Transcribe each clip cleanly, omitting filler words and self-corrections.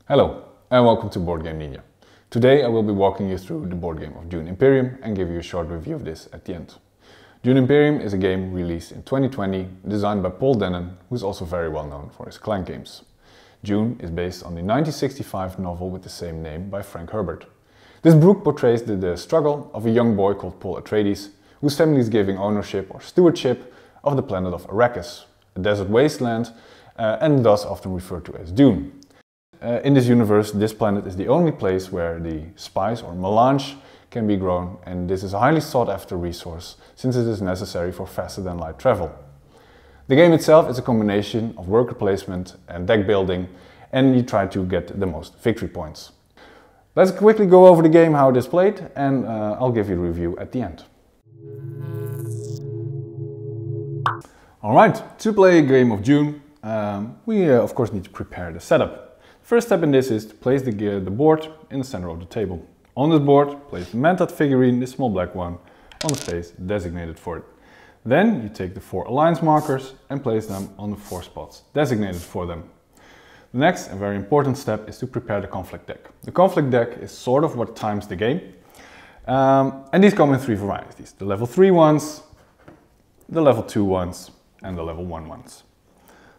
Hello and welcome to BoardgameNinja. Today I will be walking you through the board game of Dune Imperium and give you a short review of this at the end. Dune Imperium is a game released in 2020, designed by Paul Dennen, who is also very well known for his Clank games. Dune is based on the 1965 novel with the same name by Frank Herbert. This book portrays the struggle of a young boy called Paul Atreides, whose family is giving ownership or stewardship of the planet of Arrakis, a desert wasteland and thus often referred to as Dune. In this universe, this planet is the only place where the spice or melange can be grown, and this is a highly sought after resource since it is necessary for faster than light travel. The game itself is a combination of worker placement and deck building, and you try to get the most victory points. Let's quickly go over the game, how it is played, and I'll give you a review at the end. Alright, to play a game of Dune, we of course need to prepare the setup. First step in this is to place the board in the center of the table. On this board, place the Mentat figurine, this small black one, on the space designated for it. Then you take the 4 alliance markers and place them on the 4 spots designated for them. The next and very important step is to prepare the conflict deck. The conflict deck is sort of what times the game. And these come in 3 varieties. The level 3 ones, the level 2 ones, and the level 1 ones.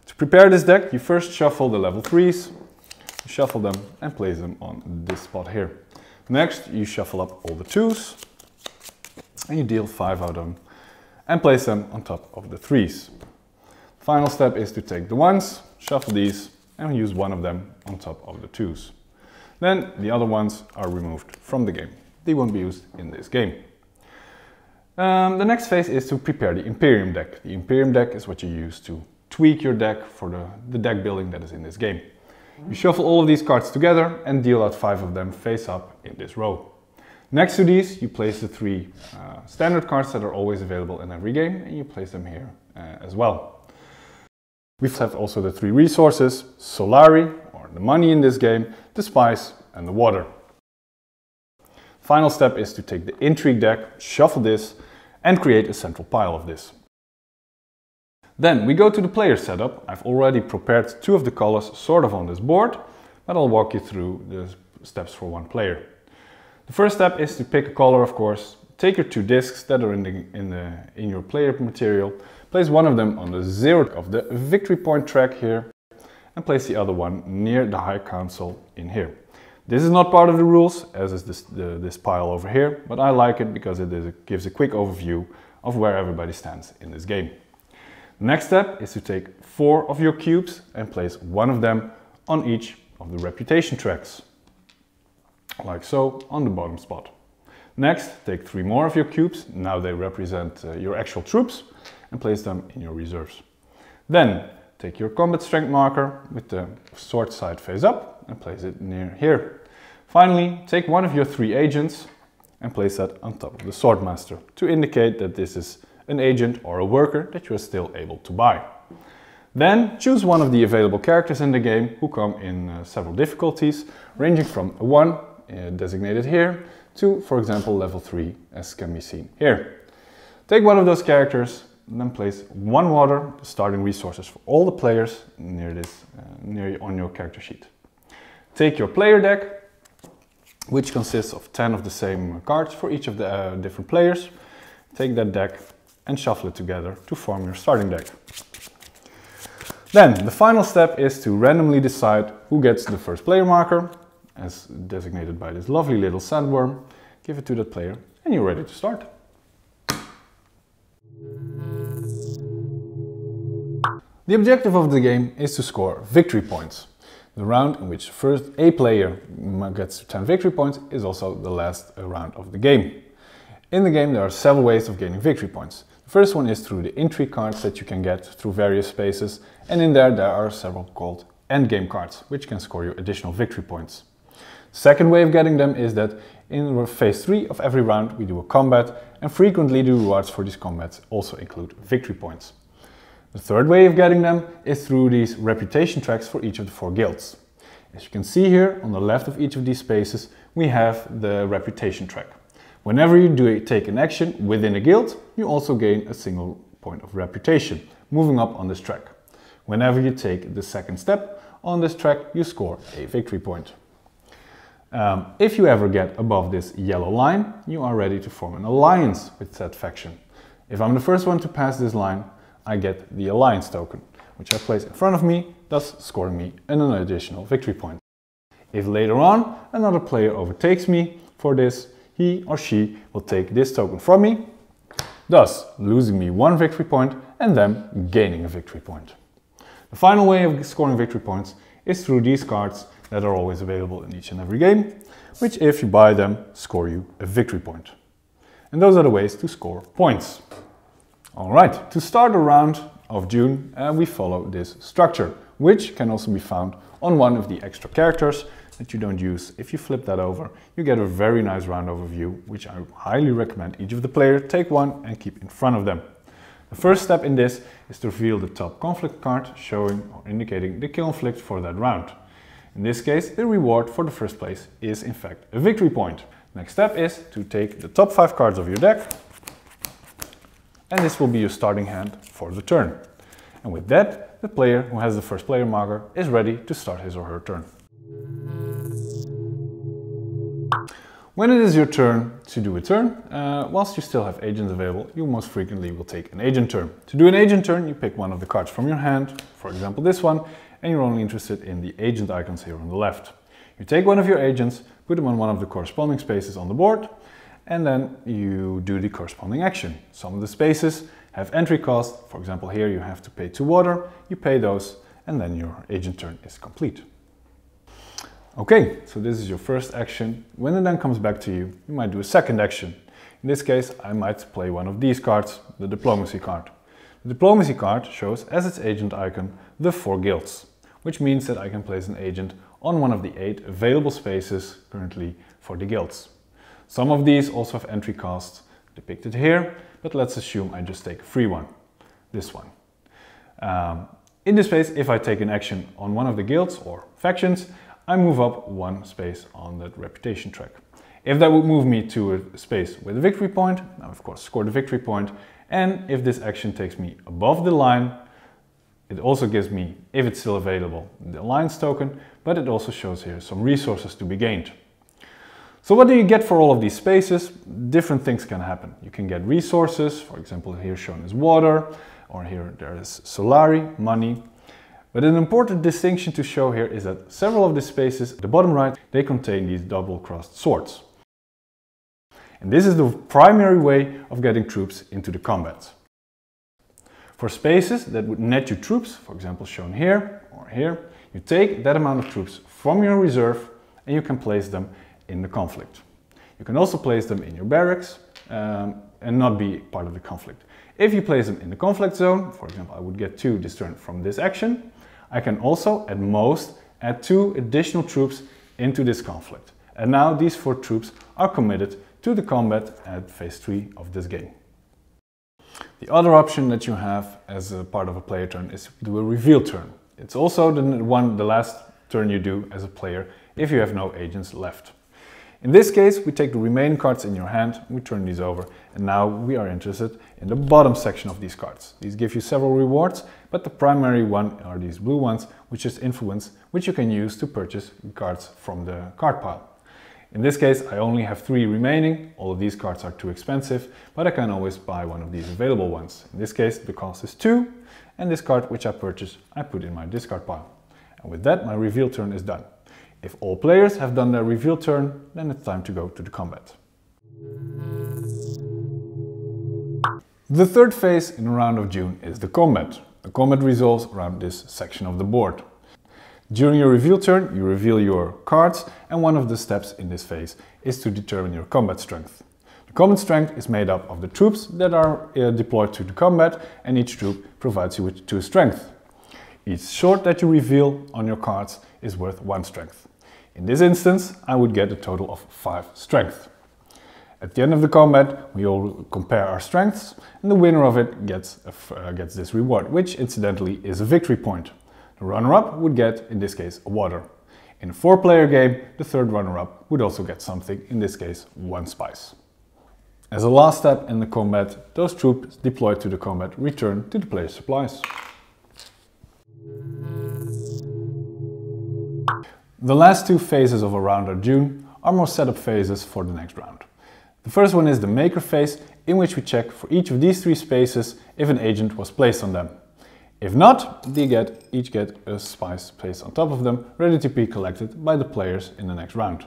To prepare this deck, you first shuffle the level 3s, shuffle them and place them on this spot here. Next, you shuffle up all the 2s and you deal 5 out of them and place them on top of the 3s. Final step is to take the 1s, shuffle these and use one of them on top of the 2s. Then the other ones are removed from the game. They won't be used in this game. The next phase is to prepare the Imperium deck. The Imperium deck is what you use to tweak your deck for the deck building that is in this game. You shuffle all of these cards together and deal out 5 of them face up in this row. Next to these, you place the 3 standard cards that are always available in every game, and you place them here as well. We have also the 3 resources: Solari, or the money in this game, the spice, and the water. Final step is to take the intrigue deck, shuffle this, and create a central pile of this. Then we go to the player setup. I've already prepared 2 of the colors sort of on this board, but I'll walk you through the steps for 1 player. The first step is to pick a color, of course. Take your 2 discs that are in your player material, place one of them on the 0 of the victory point track here, and place the other one near the High Council in here. This is not part of the rules, as is this pile over here, but I like it because it gives a quick overview of where everybody stands in this game. The next step is to take 4 of your cubes and place one of them on each of the reputation tracks, like so, on the bottom spot. Next, take 3 more of your cubes, now they represent your actual troops, and place them in your reserves. Then, take your combat strength marker with the sword side face up and place it near here. Finally, take one of your 3 agents and place that on top of the swordmaster to indicate that this is an agent or a worker that you are still able to buy. Then choose one of the available characters in the game who come in several difficulties, ranging from a 1, designated here, to, for example, level 3, as can be seen here. Take one of those characters and then place 1 water, the starting resources for all the players, near on your character sheet. Take your player deck, which consists of 10 of the same cards for each of the different players. Take that deck and shuffle it together to form your starting deck. Then the final step is to randomly decide who gets the first player marker, as designated by this lovely little sandworm. Give it to that player and you're ready to start. The objective of the game is to score victory points. The round in which first a player gets 10 victory points is also the last round of the game. In the game there are several ways of gaining victory points. The first one is through the intrigue cards that you can get through various spaces, and in there are several called endgame cards, which can score you additional victory points. The second way of getting them is that in phase 3 of every round we do a combat, and frequently the rewards for these combats also include victory points. The third way of getting them is through these reputation tracks for each of the 4 guilds. As you can see here, on the left of each of these spaces, we have the reputation track. Whenever you take an action within a guild, you also gain a single point of reputation, moving up on this track. Whenever you take the second step on this track, you score a victory point. If you ever get above this yellow line, you are ready to form an alliance with that faction. If I'm the first one to pass this line, I get the alliance token, which I place in front of me, thus scoring me an additional victory point. If later on another player overtakes me for this, he or she will take this token from me, thus losing me one victory point and then gaining a victory point. The final way of scoring victory points is through these cards that are always available in each and every game, which if you buy them, score you a victory point. And those are the ways to score points. Alright, to start a round of Dune, we follow this structure, which can also be found on one of the extra characters that you don't use. If you flip that over, you get a very nice round overview, which I highly recommend each of the players take one and keep in front of them. The first step in this is to reveal the top conflict card, showing or indicating the conflict for that round. In this case, the reward for the first place is in fact a victory point. Next step is to take the top 5 cards of your deck, and this will be your starting hand for the turn. And with that, the player who has the first player marker is ready to start his or her turn. When it is your turn to do a turn, whilst you still have agents available, you most frequently will take an agent turn. To do an agent turn, you pick one of the cards from your hand, for example this one, and you're only interested in the agent icons here on the left. You take one of your agents, put them on one of the corresponding spaces on the board, and then you do the corresponding action. Some of the spaces have entry cost, for example here you have to pay 2 water, you pay those, and then your agent turn is complete. Okay, so this is your first action. When it then comes back to you, you might do a second action. In this case, I might play one of these cards, the diplomacy card. The diplomacy card shows as its agent icon the 4 guilds, which means that I can place an agent on one of the 8 available spaces currently for the guilds. Some of these also have entry costs depicted here, but let's assume I just take a free one, this one. In this space, if I take an action on one of the guilds or factions, I move up 1 space on that reputation track. If that would move me to a space with a victory point, I of course score the victory point, and if this action takes me above the line, it also gives me, if it's still available, the alliance token, but it also shows here some resources to be gained. So what do you get for all of these spaces? Different things can happen. You can get resources, for example here shown as water, or here there is solari, money. But an important distinction to show here is that several of the spaces at the bottom right, they contain these double-crossed swords. And this is the primary way of getting troops into the combat. For spaces that would net you troops, for example shown here or here, you take that amount of troops from your reserve and you can place them in the conflict. You can also place them in your barracks and not be part of the conflict. If you place them in the conflict zone, for example I would get 2 this turn from this action, I can also at most add 2 additional troops into this conflict. And now these 4 troops are committed to the combat at phase 3 of this game. The other option that you have as a part of a player turn is to do a reveal turn. It's also the last turn you do as a player if you have no agents left. In this case, we take the remaining cards in your hand, we turn these over, and now we are interested in the bottom section of these cards. These give you several rewards, but the primary one are these blue ones, which is influence, which you can use to purchase cards from the card pile. In this case, I only have 3 remaining. All of these cards are too expensive, but I can always buy one of these available ones. In this case, the cost is 2, and this card which I purchase, I put in my discard pile. And with that, my reveal turn is done. If all players have done their reveal turn, then it's time to go to the combat. The third phase in a round of Dune is the combat. The combat revolves around this section of the board. During your reveal turn, you reveal your cards, and one of the steps in this phase is to determine your combat strength. The combat strength is made up of the troops that are deployed to the combat, and each troop provides you with 2 strength. Each sword that you reveal on your cards is worth 1 strength. In this instance, I would get a total of 5 strength. At the end of the combat, we all compare our strengths, and the winner of it gets this reward, which incidentally is a victory point. The runner-up would get, in this case, a water. In a 4-player game, the third runner-up would also get something, in this case, 1 spice. As a last step in the combat, those troops deployed to the combat return to the player's supplies. The last two phases of a round of Dune are more setup phases for the next round. The first one is the maker phase, in which we check for each of these three spaces if an agent was placed on them. If not, they each get a spice placed on top of them, ready to be collected by the players in the next round.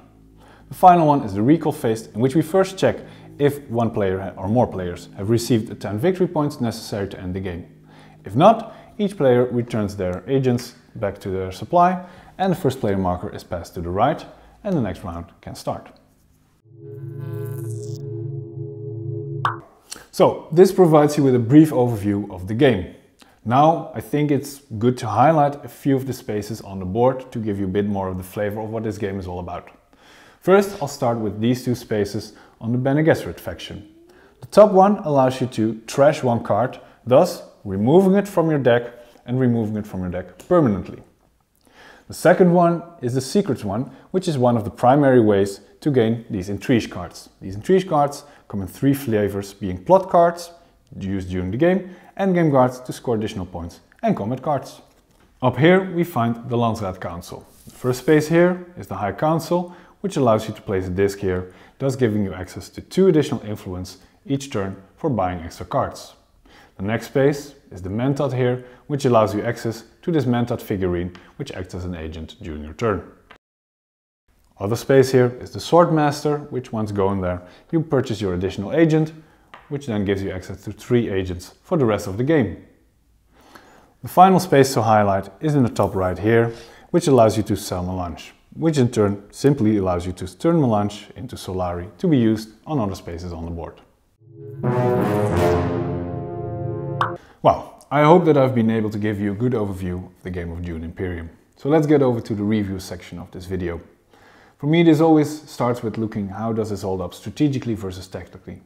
The final one is the recall phase, in which we first check if one player or more players have received the 10 victory points necessary to end the game. If not, each player returns their agents back to their supply, and the first player marker is passed to the right, and the next round can start. So, this provides you with a brief overview of the game. Now, I think it's good to highlight a few of the spaces on the board to give you a bit more of the flavor of what this game is all about. First, I'll start with these two spaces on the Bene Gesserit faction. The top one allows you to trash one card, thus removing it from your deck and removing it from your deck permanently. The second one is the secrets one, which is one of the primary ways to gain these intrigue cards. These intrigue cards come in three flavors, being plot cards, used during the game, endgame cards to score additional points, and combat cards. Up here we find the Landsraad Council. The first space here is the High Council, which allows you to place a disc here, thus giving you access to 2 additional influence each turn for buying extra cards. The next space is the Mentat here, which allows you access to this Mentat figurine, which acts as an agent during your turn. Other space here is the Swordmaster, which once going there, you purchase your additional agent, which then gives you access to 3 agents for the rest of the game. The final space to highlight is in the top right here, which allows you to sell Melange, which in turn simply allows you to turn Melange into Solari to be used on other spaces on the board. Well, I hope that I've been able to give you a good overview of the game of Dune Imperium. So let's get over to the review section of this video. For me, this always starts with looking how does this hold up strategically versus tactically.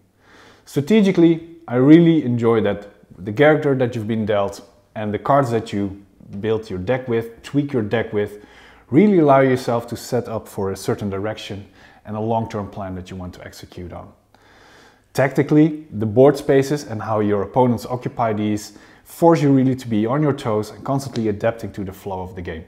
Strategically, I really enjoy that the character that you've been dealt and the cards that you build your deck with, tweak your deck with, really allow yourself to set up for a certain direction and a long-term plan that you want to execute on. Tactically, the board spaces and how your opponents occupy these force you really to be on your toes and constantly adapting to the flow of the game.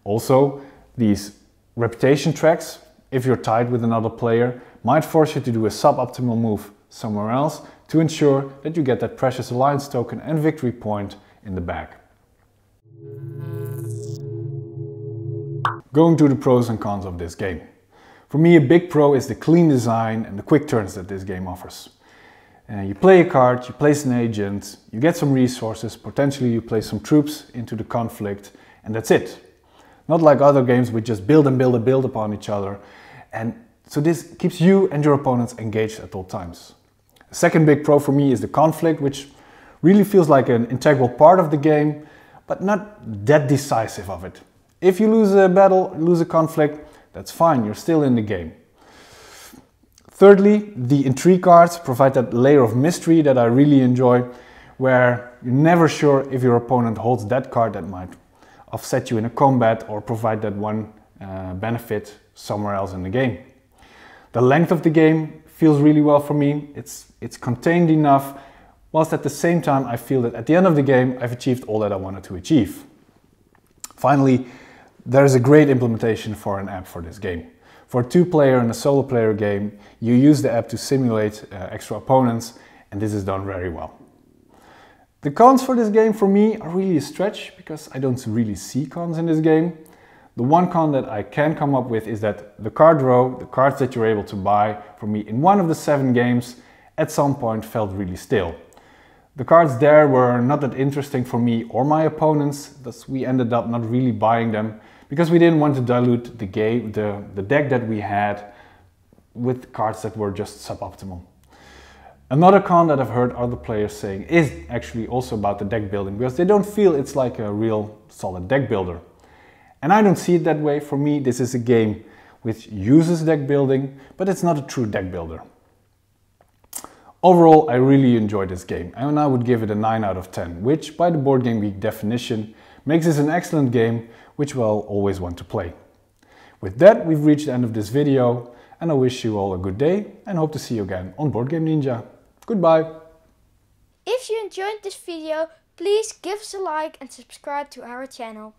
Also, these reputation tracks, if you're tied with another player, might force you to do a suboptimal move somewhere else to ensure that you get that precious alliance token and victory point in the bag. Going to the pros and cons of this game. For me, a big pro is the clean design and the quick turns that this game offers. You play a card, you place an agent, you get some resources, potentially you place some troops into the conflict, and that's it. Not like other games which just build and build and build upon each other. And so this keeps you and your opponents engaged at all times. A second big pro for me is the conflict, which really feels like an integral part of the game, but not that decisive of it. If you lose a battle, lose a conflict, that's fine, you're still in the game. Thirdly, the intrigue cards provide that layer of mystery that I really enjoy, where you're never sure if your opponent holds that card that might offset you in a combat or provide that one benefit somewhere else in the game. The length of the game feels really well for me. It's contained enough, whilst at the same time I feel that at the end of the game I've achieved all that I wanted to achieve. Finally, there is a great implementation for an app for this game. For a 2-player and a solo player game, you use the app to simulate extra opponents, and this is done very well. The cons for this game for me are really a stretch, because I don't really see cons in this game. The one con that I can come up with is that the card row, the cards that you're able to buy, for me in one of the 7 games, at some point felt really stale. The cards there were not that interesting for me or my opponents, thus we ended up not really buying them, because we didn't want to dilute the deck that we had with cards that were just suboptimal. Another con that I've heard other players saying is actually also about the deck building, because they don't feel it's like a real solid deck builder. And I don't see it that way. For me, this is a game which uses deck building, but it's not a true deck builder. Overall, I really enjoyed this game, and I would give it a 9 out of 10, which by the Board Game Geek definition makes this an excellent game which we'll always want to play. With that, we've reached the end of this video, and I wish you all a good day and hope to see you again on BoardgameNinja. Goodbye! If you enjoyed this video, please give us a like and subscribe to our channel.